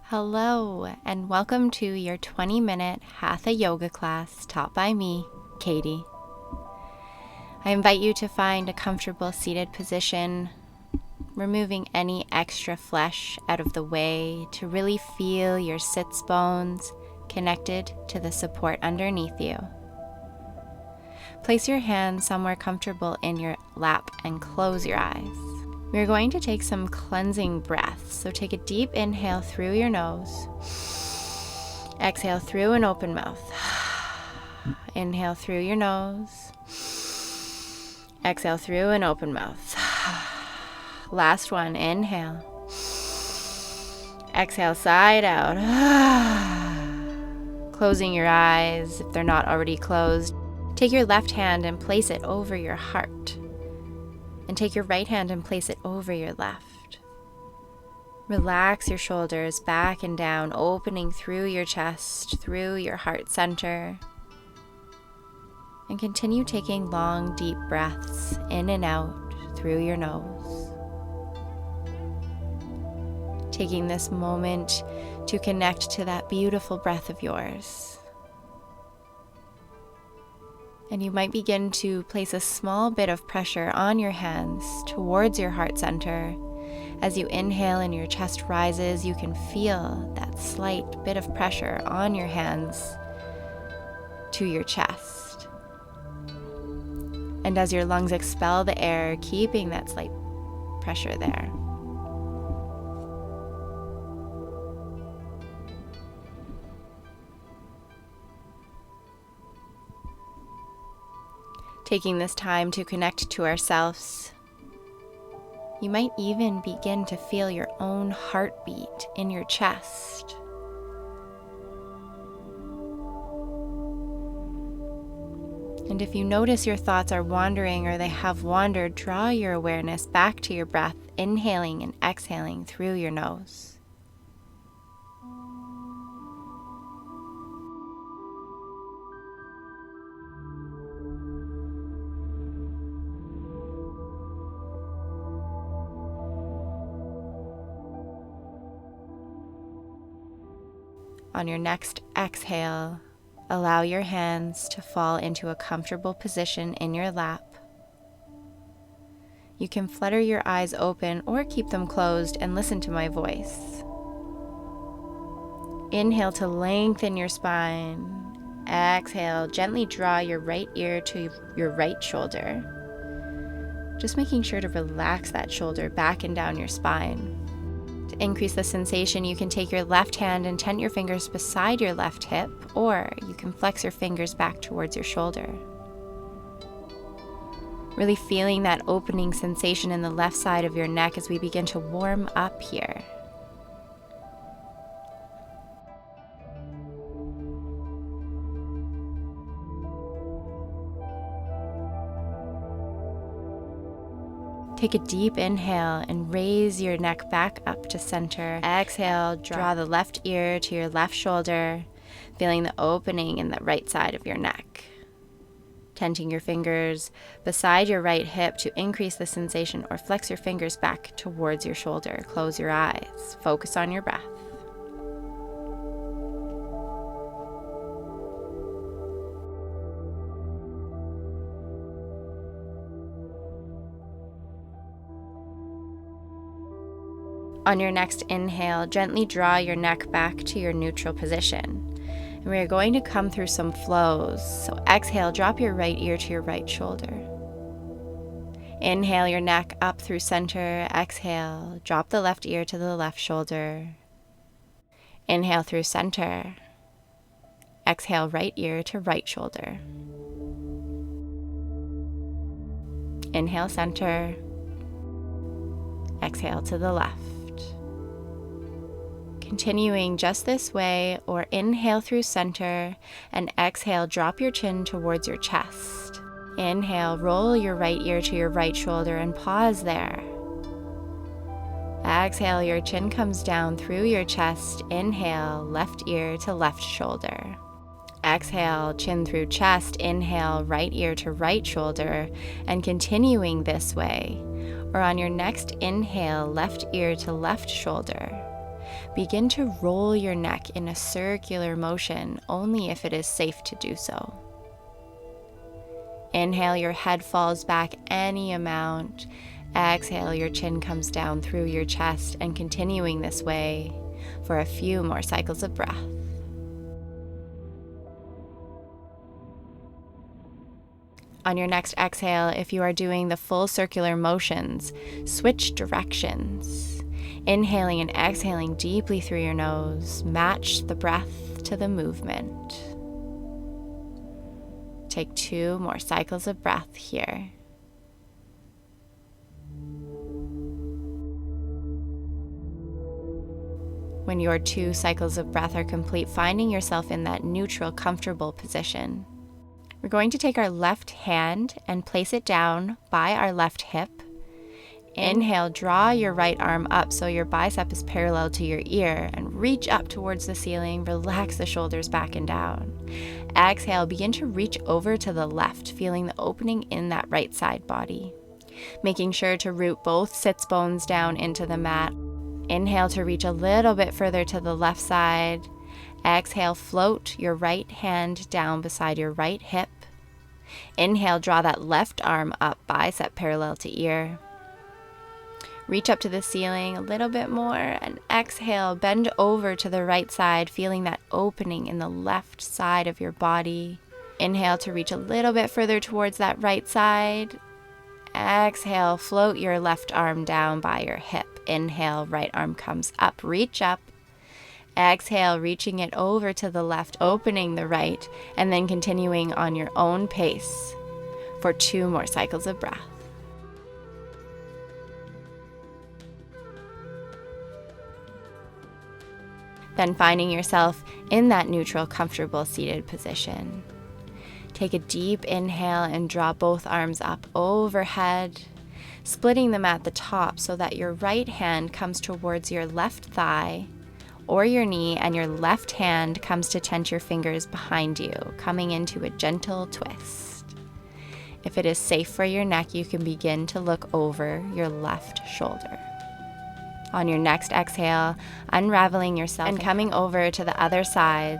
Hello, and welcome to your 20-minute Hatha yoga class taught by me, Katie. I invite you to find a comfortable seated position, removing any extra flesh out of the way to really feel your sits bones connected to the support underneath you. Place your hands somewhere comfortable in your lap and close your eyes. We're going to take some cleansing breaths. So take a deep inhale through your nose. Exhale through an open mouth. Inhale through your nose. Exhale through an open mouth. Last one, inhale. Exhale, side out. Closing your eyes if they're not already closed. Take your left hand and place it over your heart. And take your right hand and place it over your left. Relax your shoulders back and down, opening through your chest, through your heart center. And continue taking long, deep breaths in and out through your nose. Taking this moment to connect to that beautiful breath of yours. And you might begin to place a small bit of pressure on your hands towards your heart center. As you inhale and your chest rises, you can feel that slight bit of pressure on your hands to your chest. And as your lungs expel the air, keeping that slight pressure there. Taking this time to connect to ourselves, you might even begin to feel your own heartbeat in your chest. And if you notice your thoughts are wandering or they have wandered, draw your awareness back to your breath, inhaling and exhaling through your nose. On your next exhale, allow your hands to fall into a comfortable position in your lap. You can flutter your eyes open or keep them closed and listen to my voice. Inhale to lengthen your spine. Exhale, gently draw your right ear to your right shoulder. Just making sure to relax that shoulder back and down your spine. To increase the sensation, you can take your left hand and tent your fingers beside your left hip, or you can flex your fingers back towards your shoulder. Really feeling that opening sensation in the left side of your neck as we begin to warm up here. Take a deep inhale and raise your neck back up to center. Exhale, draw the left ear to your left shoulder, feeling the opening in the right side of your neck. Tenting your fingers beside your right hip to increase the sensation, or flex your fingers back towards your shoulder. Close your eyes. Focus on your breath. On your next inhale, gently draw your neck back to your neutral position. And we are going to come through some flows. So exhale, drop your right ear to your right shoulder. Inhale your neck up through center. Exhale, drop the left ear to the left shoulder. Inhale through center. Exhale, right ear to right shoulder. Inhale center. Exhale to the left. Continuing just this way, or inhale through center and exhale, drop your chin towards your chest. Inhale, roll your right ear to your right shoulder and pause there. Exhale, your chin comes down through your chest. Inhale, left ear to left shoulder. Exhale, chin through chest. Inhale, right ear to right shoulder, and continuing this way. Or on your next inhale, left ear to left shoulder. begin to roll your neck in a circular motion only if it is safe to do so. Inhale, your head falls back any amount. Exhale, your chin comes down through your chest, and continuing this way for a few more cycles of breath. On your next exhale, if you are doing the full circular motions, switch directions. Inhaling and exhaling deeply through your nose, match the breath to the movement. Take 2 more cycles of breath here. When your 2 cycles of breath are complete, finding yourself in that neutral, comfortable position, we're going to take our left hand and place it down by our left hip. Inhale, draw your right arm up so your bicep is parallel to your ear and reach up towards the ceiling. Relax the shoulders back and down. Exhale, begin to reach over to the left, feeling the opening in that right side body. Making sure to root both sits bones down into the mat. Inhale to reach a little bit further to the left side. Exhale, float your right hand down beside your right hip. Inhale, draw that left arm up, bicep parallel to ear. Reach up to the ceiling a little bit more, and exhale, bend over to the right side, feeling that opening in the left side of your body. Inhale to reach a little bit further towards that right side. Exhale, float your left arm down by your hip. Inhale, right arm comes up, reach up. Exhale, reaching it over to the left, opening the right, and then continuing on your own pace for 2 more cycles of breath. Then finding yourself in that neutral, comfortable seated position. Take a deep inhale and draw both arms up overhead, splitting them at the top so that your right hand comes towards your left thigh or your knee, and your left hand comes to tent your fingers behind you, coming into a gentle twist. If it is safe for your neck, you can begin to look over your left shoulder. On your next exhale, unraveling yourself and coming over to the other side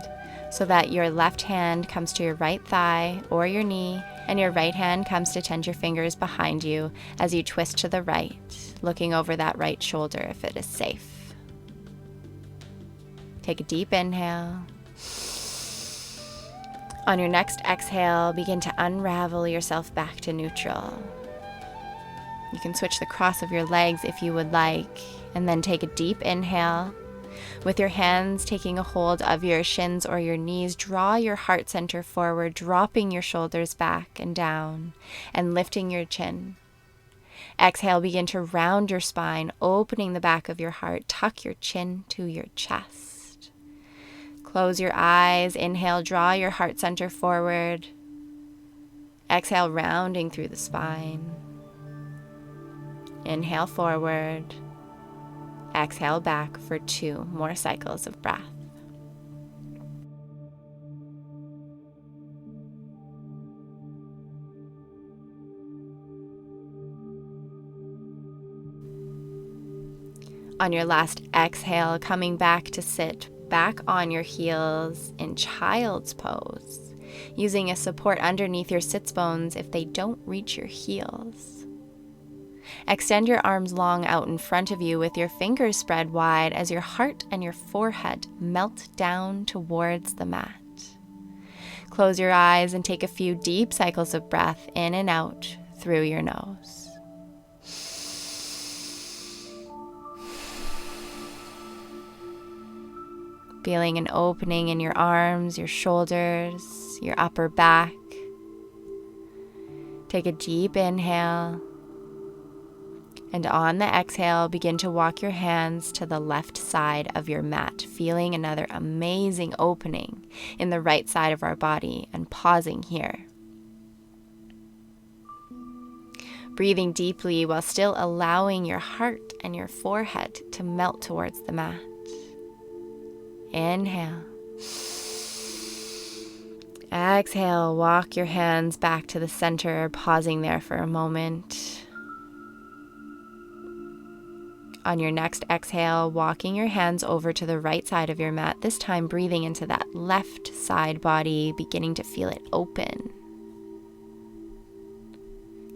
so that your left hand comes to your right thigh or your knee, and your right hand comes to tent your fingers behind you as you twist to the right, looking over that right shoulder if it is safe. Take a deep inhale. On your next exhale, begin to unravel yourself back to neutral. You can switch the cross of your legs if you would like, and then take a deep inhale. With your hands taking a hold of your shins or your knees, draw your heart center forward, dropping your shoulders back and down, and lifting your chin. Exhale, begin to round your spine, opening the back of your heart. Tuck your chin to your chest. Close your eyes. Inhale, draw your heart center forward. Exhale, rounding through the spine. Inhale forward. Exhale back for 2 more cycles of breath. On your last exhale, coming back to sit back on your heels in child's pose, using a support underneath your sits bones if they don't reach your heels. Extend your arms long out in front of you with your fingers spread wide as your heart and your forehead melt down towards the mat. Close your eyes and take a few deep cycles of breath in and out through your nose. Feeling an opening in your arms, your shoulders, your upper back. Take a deep inhale. And on the exhale, begin to walk your hands to the left side of your mat, feeling another amazing opening in the right side of our body, and pausing here. Breathing deeply while still allowing your heart and your forehead to melt towards the mat. Inhale. Exhale, walk your hands back to the center, pausing there for a moment. On your next exhale, walking your hands over to the right side of your mat, this time breathing into that left side body, beginning to feel it open.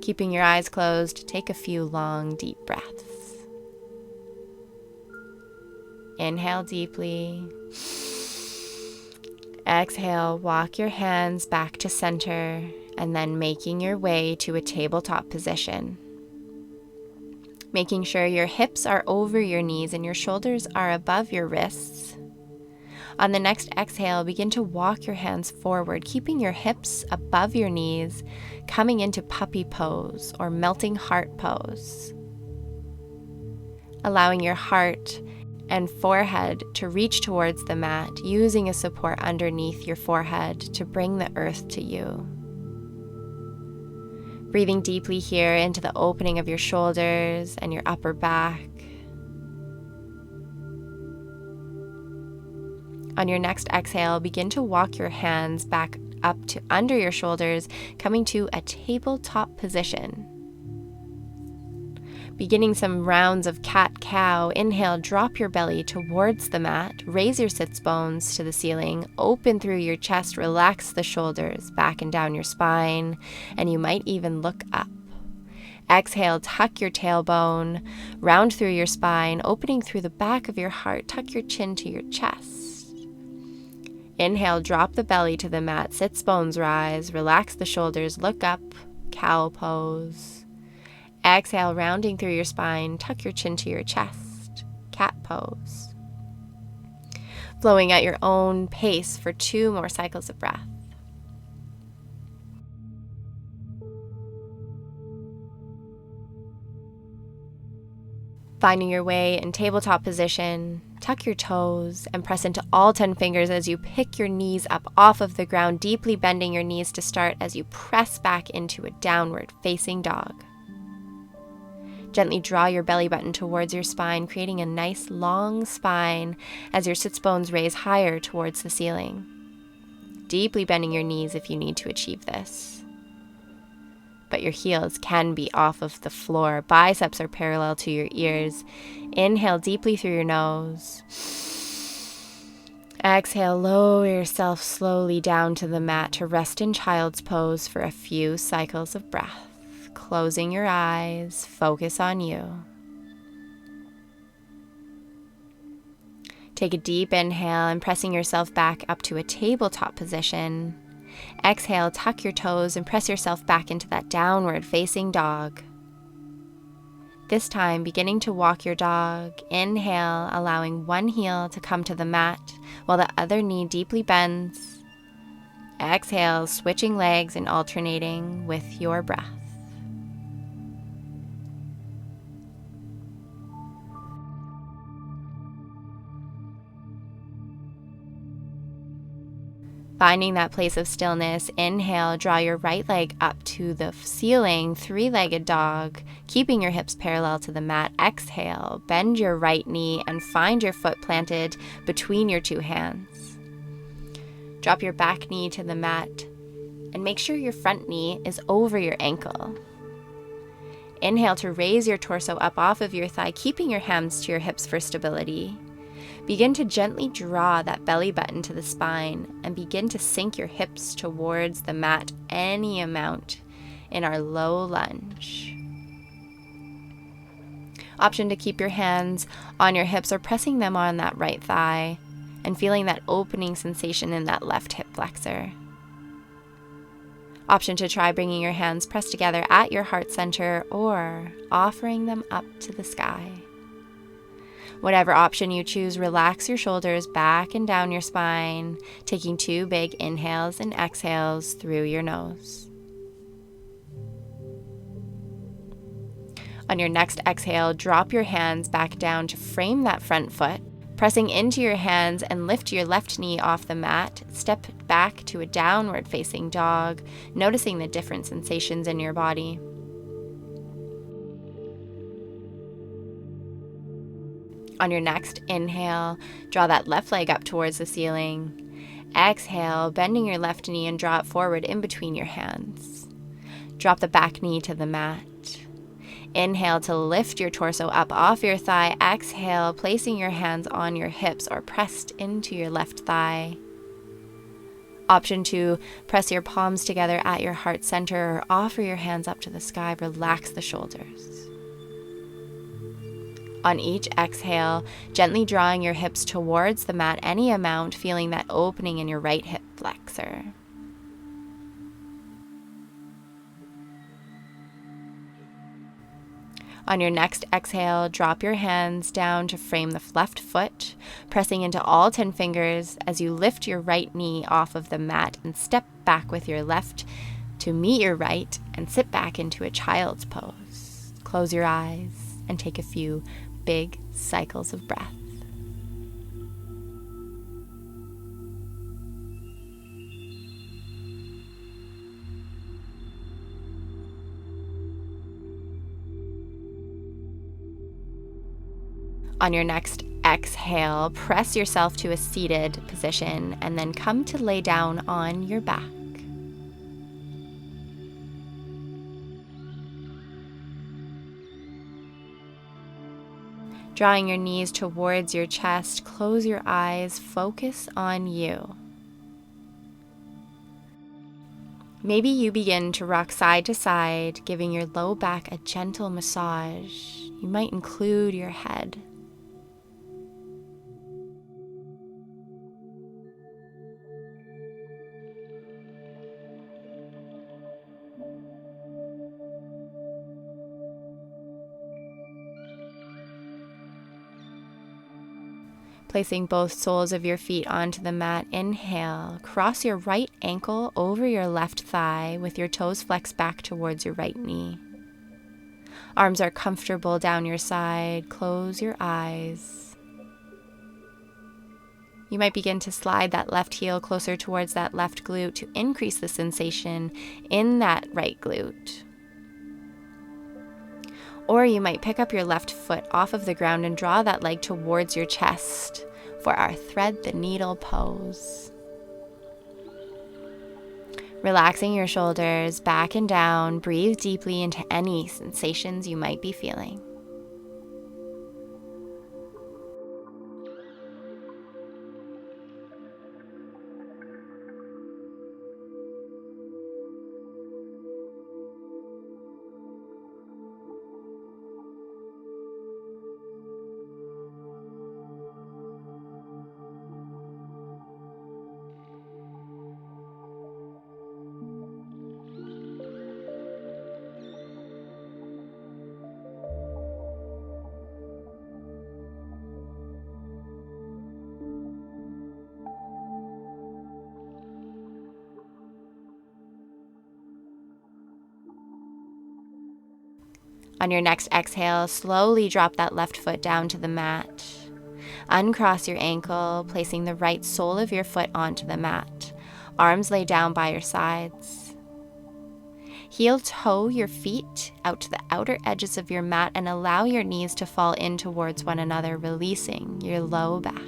Keeping your eyes closed, take a few long, deep breaths. Inhale deeply. Exhale, walk your hands back to center, and then making your way to a tabletop position. Making sure your hips are over your knees and your shoulders are above your wrists. On the next exhale, begin to walk your hands forward, keeping your hips above your knees, coming into puppy pose or melting heart pose. Allowing your heart and forehead to reach towards the mat, using a support underneath your forehead to bring the earth to you. Breathing deeply here into the opening of your shoulders and your upper back. On your next exhale, begin to walk your hands back up to under your shoulders, coming to a tabletop position. Beginning some rounds of cat-cow. Inhale, drop your belly towards the mat, raise your sits bones to the ceiling, open through your chest, relax the shoulders back and down your spine, and you might even look up. Exhale, tuck your tailbone, round through your spine, opening through the back of your heart, tuck your chin to your chest. Inhale, drop the belly to the mat, sits bones rise, relax the shoulders, look up, cow pose. Exhale, rounding through your spine, tuck your chin to your chest, cat pose. Flowing at your own pace for 2 more cycles of breath. Finding your way in tabletop position, tuck your toes and press into all 10 fingers as you pick your knees up off of the ground, deeply bending your knees to start as you press back into a downward facing dog. Gently draw your belly button towards your spine, creating a nice long spine as your sits bones raise higher towards the ceiling. Deeply bending your knees if you need to achieve this. But your heels can be off of the floor. Biceps are parallel to your ears. Inhale deeply through your nose. Exhale, lower yourself slowly down to the mat to rest in child's pose for a few cycles of breath. Closing your eyes, focus on you. Take a deep inhale and pressing yourself back up to a tabletop position. Exhale, tuck your toes and press yourself back into that downward facing dog. This time, beginning to walk your dog. Inhale, allowing one heel to come to the mat while the other knee deeply bends. Exhale, switching legs and alternating with your breath. Finding that place of stillness, inhale, draw your right leg up to the ceiling, 3-legged dog, keeping your hips parallel to the mat. Exhale, bend your right knee and find your foot planted between your 2 hands. Drop your back knee to the mat and make sure your front knee is over your ankle. Inhale to raise your torso up off of your thigh, keeping your hands to your hips for stability. Begin to gently draw that belly button to the spine and begin to sink your hips towards the mat any amount in our low lunge. Option to keep your hands on your hips or pressing them on that right thigh and feeling that opening sensation in that left hip flexor. Option to try bringing your hands pressed together at your heart center or offering them up to the sky. Whatever option you choose, relax your shoulders back and down your spine, taking 2 big inhales and exhales through your nose. On your next exhale, drop your hands back down to frame that front foot, pressing into your hands and lift your left knee off the mat. Step back to a downward facing dog, noticing the different sensations in your body. On your next inhale, draw that left leg up towards the ceiling. Exhale, bending your left knee and draw it forward in between your hands. Drop the back knee to the mat. Inhale to lift your torso up off your thigh. Exhale, placing your hands on your hips or pressed into your left thigh. Option 2, press your palms together at your heart center or offer your hands up to the sky. Relax the shoulders. On each exhale, gently drawing your hips towards the mat any amount, feeling that opening in your right hip flexor. On your next exhale, drop your hands down to frame the left foot, pressing into all 10 fingers as you lift your right knee off of the mat and step back with your left to meet your right and sit back into a child's pose. Close your eyes and take a few big cycles of breath. On your next exhale, press yourself to a seated position and then come to lay down on your back. Drawing your knees towards your chest, close your eyes, focus on you. Maybe you begin to rock side to side, giving your low back a gentle massage. You might include your head. Placing both soles of your feet onto the mat, inhale. Cross your right ankle over your left thigh with your toes flexed back towards your right knee. Arms are comfortable down your side. Close your eyes. You might begin to slide that left heel closer towards that left glute to increase the sensation in that right glute. Or you might pick up your left foot off of the ground and draw that leg towards your chest for our thread the needle pose. Relaxing your shoulders back and down, breathe deeply into any sensations you might be feeling. On your next exhale, slowly drop that left foot down to the mat. Uncross your ankle, placing the right sole of your foot onto the mat. Arms lay down by your sides. Heel toe your feet out to the outer edges of your mat and allow your knees to fall in towards one another, releasing your low back.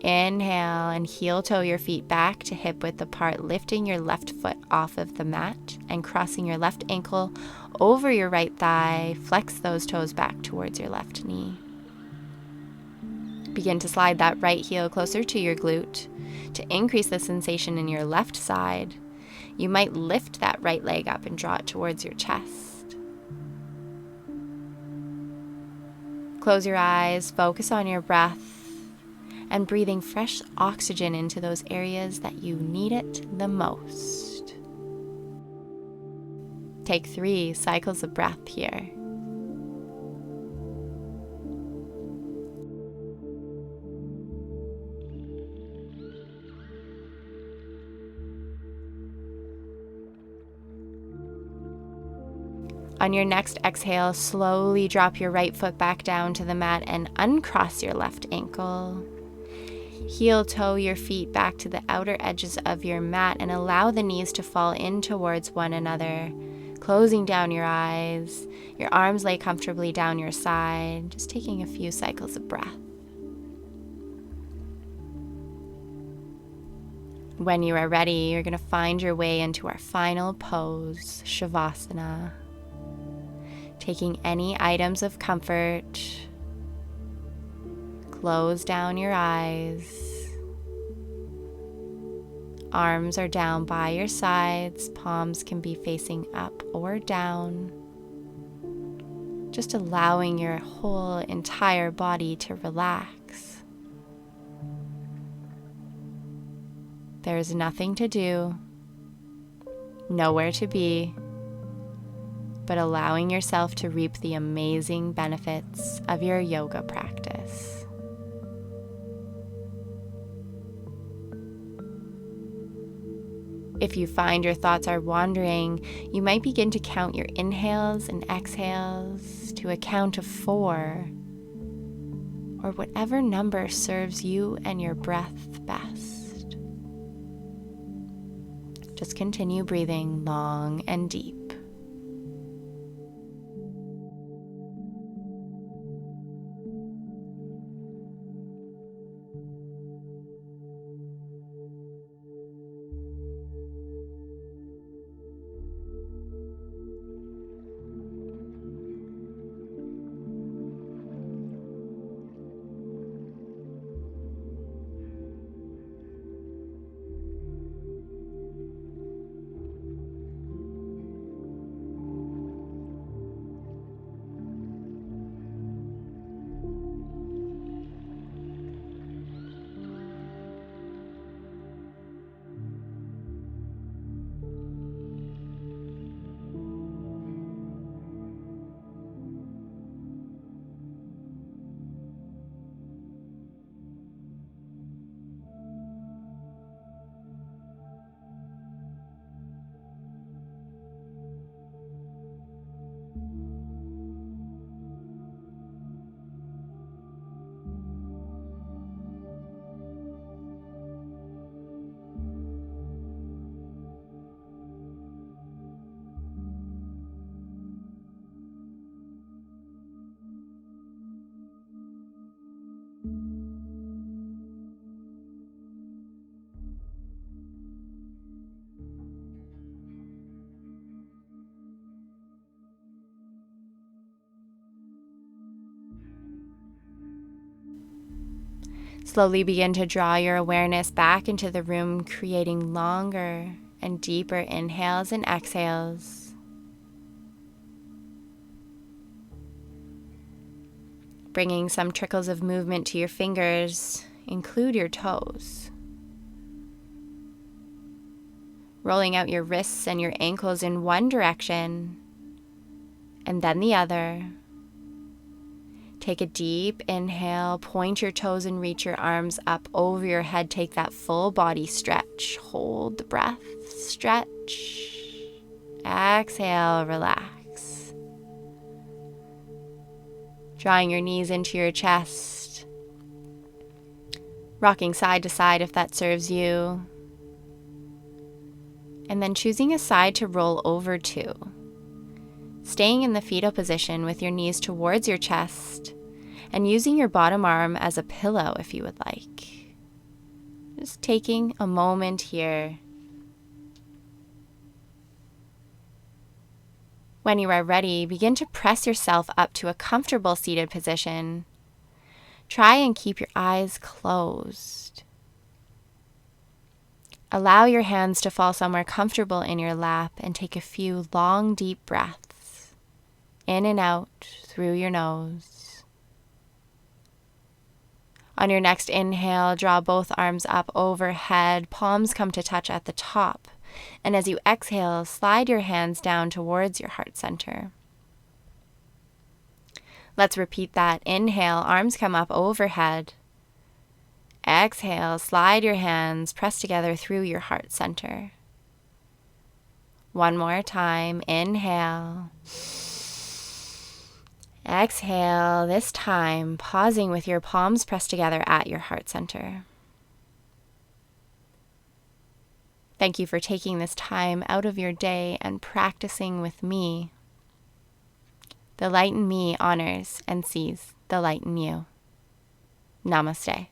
Inhale and heel toe your feet back to hip width apart, lifting your left foot off of the mat and crossing your left ankle over your right thigh. Flex those toes back towards your left knee. Begin to slide that right heel closer to your glute to increase the sensation in your left side. You might lift that right leg up and draw it towards your chest. Close your eyes, focus on your breath, and breathing fresh oxygen into those areas that you need it the most. Take 3 cycles of breath here. On your next exhale, slowly drop your right foot back down to the mat and uncross your left ankle. Heel toe your feet back to the outer edges of your mat and allow the knees to fall in towards one another, closing down your eyes. Your arms lay comfortably down your side, just taking a few cycles of breath. When you are ready, you're going to find your way into our final pose, Savasana. Taking any items of comfort, close down your eyes. Arms are down by your sides, palms can be facing up or down. Just allowing your whole entire body to relax. There is nothing to do, nowhere to be, but allowing yourself to reap the amazing benefits of your yoga practice. If you find your thoughts are wandering, you might begin to count your inhales and exhales to a count of 4, or whatever number serves you and your breath best. Just continue breathing long and deep. Slowly begin to draw your awareness back into the room, creating longer and deeper inhales and exhales. Bringing some trickles of movement to your fingers, include your toes. Rolling out your wrists and your ankles in one direction, and then the other. Take a deep inhale, point your toes and reach your arms up over your head. Take that full body stretch. Hold the breath, stretch. Exhale, relax. Drawing your knees into your chest. Rocking side to side if that serves you. And then choosing a side to roll over to. Staying in the fetal position with your knees towards your chest and using your bottom arm as a pillow if you would like. Just taking a moment here. When you are ready, begin to press yourself up to a comfortable seated position. Try and keep your eyes closed. Allow your hands to fall somewhere comfortable in your lap and take a few long, deep breaths in and out through your nose. On your next inhale, draw both arms up overhead, palms come to touch at the top. And as you exhale, slide your hands down towards your heart center. Let's repeat that. Inhale, arms come up overhead. Exhale, slide your hands, press together through your heart center. One more time. Inhale. Exhale, this time pausing with your palms pressed together at your heart center. Thank you for taking this time out of your day and practicing with me. The light in me honors and sees the light in you. Namaste.